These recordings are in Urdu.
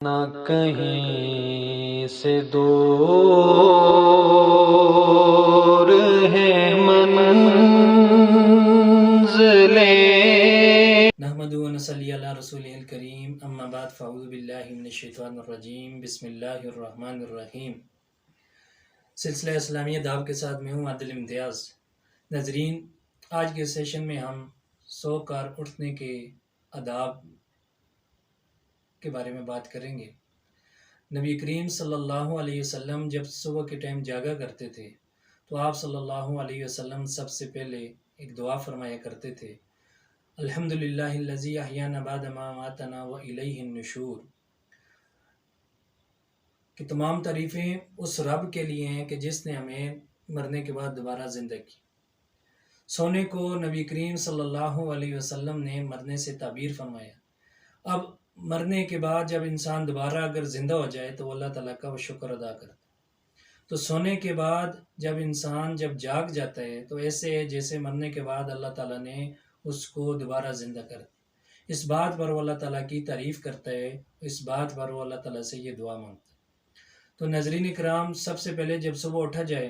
نہ کہیں سے دور ہے منزلیں۔ نحمد و نصلی علی رسول الکریم، اما بعد فاعوذ باللہ من الشیطان الرجیم، بسم اللہ الرحمن الرحیم۔ سلسلہ اسلامیہ دعوت کے ساتھ میں ہوں عادل امتیاز۔ ناظرین، آج کے سیشن میں ہم سو کر اٹھنے کے آداب کے بارے میں بات کریں گے۔ نبی کریم صلی اللہ علیہ وسلم جب صبح کے ٹائم جاگا کرتے تھے تو آپ صلی اللہ علیہ وسلم سب سے پہلے ایک دعا فرمایا کرتے تھے، الحمدللہ الذی احیانا بعد ما اماتنا والیہ النشور، کہ تمام تعریفیں اس رب کے لیے ہیں کہ جس نے ہمیں مرنے کے بعد دوبارہ زندہ کی۔ سونے کو نبی کریم صلی اللہ علیہ وسلم نے مرنے سے تعبیر فرمایا۔ اب مرنے کے بعد جب انسان دوبارہ اگر زندہ ہو جائے تو اللہ تعالیٰ کا وہ شکر ادا کرتا ہے۔ تو سونے کے بعد جب انسان جاگ جاتا ہے تو ایسے ہے جیسے مرنے کے بعد اللہ تعالیٰ نے اس کو دوبارہ زندہ کر دیا۔ اس بات پر وہ اللہ تعالیٰ کی تعریف کرتا ہے، اس بات پر وہ اللہ تعالیٰ سے یہ دعا مانگتا ہے۔ تو ناظرین اکرام، سب سے پہلے جب صبح اٹھا جائے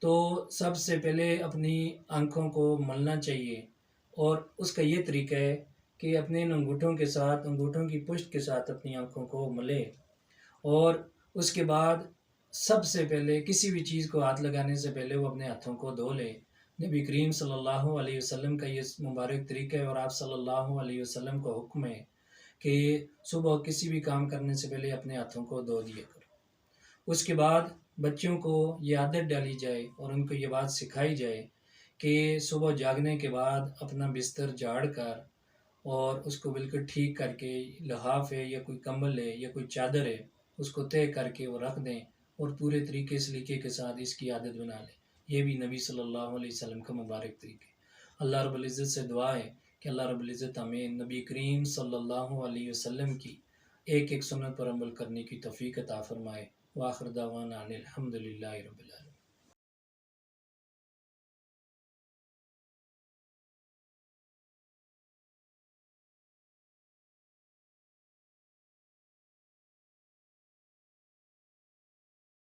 تو سب سے پہلے اپنی آنکھوں کو ملنا چاہیے، اور اس کا یہ طریقہ ہے کہ اپنے انگوٹھوں کے ساتھ، انگوٹھوں کی پشت کے ساتھ اپنی آنکھوں کو ملے، اور اس کے بعد سب سے پہلے کسی بھی چیز کو ہاتھ لگانے سے پہلے وہ اپنے ہاتھوں کو دھو لے۔ نبی کریم صلی اللہ علیہ وسلم کا یہ مبارک طریقہ ہے، اور آپ صلی اللہ علیہ وسلم کا حکم ہے کہ صبح کسی بھی کام کرنے سے پہلے اپنے ہاتھوں کو دھو دیا کرو۔ اس کے بعد بچوں کو یہ عادت ڈالی جائے اور ان کو یہ بات سکھائی جائے کہ صبح جاگنے کے بعد اپنا بستر جھاڑ کر اور اس کو بالکل ٹھیک کر کے، لحاف ہے یا کوئی کمبل ہے یا کوئی چادر ہے، اس کو طے کر کے وہ رکھ دیں اور پورے طریقے سلیقے کے ساتھ اس کی عادت بنا لیں۔ یہ بھی نبی صلی اللہ علیہ وسلم کا مبارک طریقہ ہے۔ اللہ رب العزت سے دعا ہے کہ اللہ رب العزت ہمیں نبی کریم صلی اللہ علیہ وسلم کی ایک ایک سنت پر عمل کرنے کی توفیق عطا فرمائے۔ وآخر دعوانا ان الحمدللہ رب العالمین۔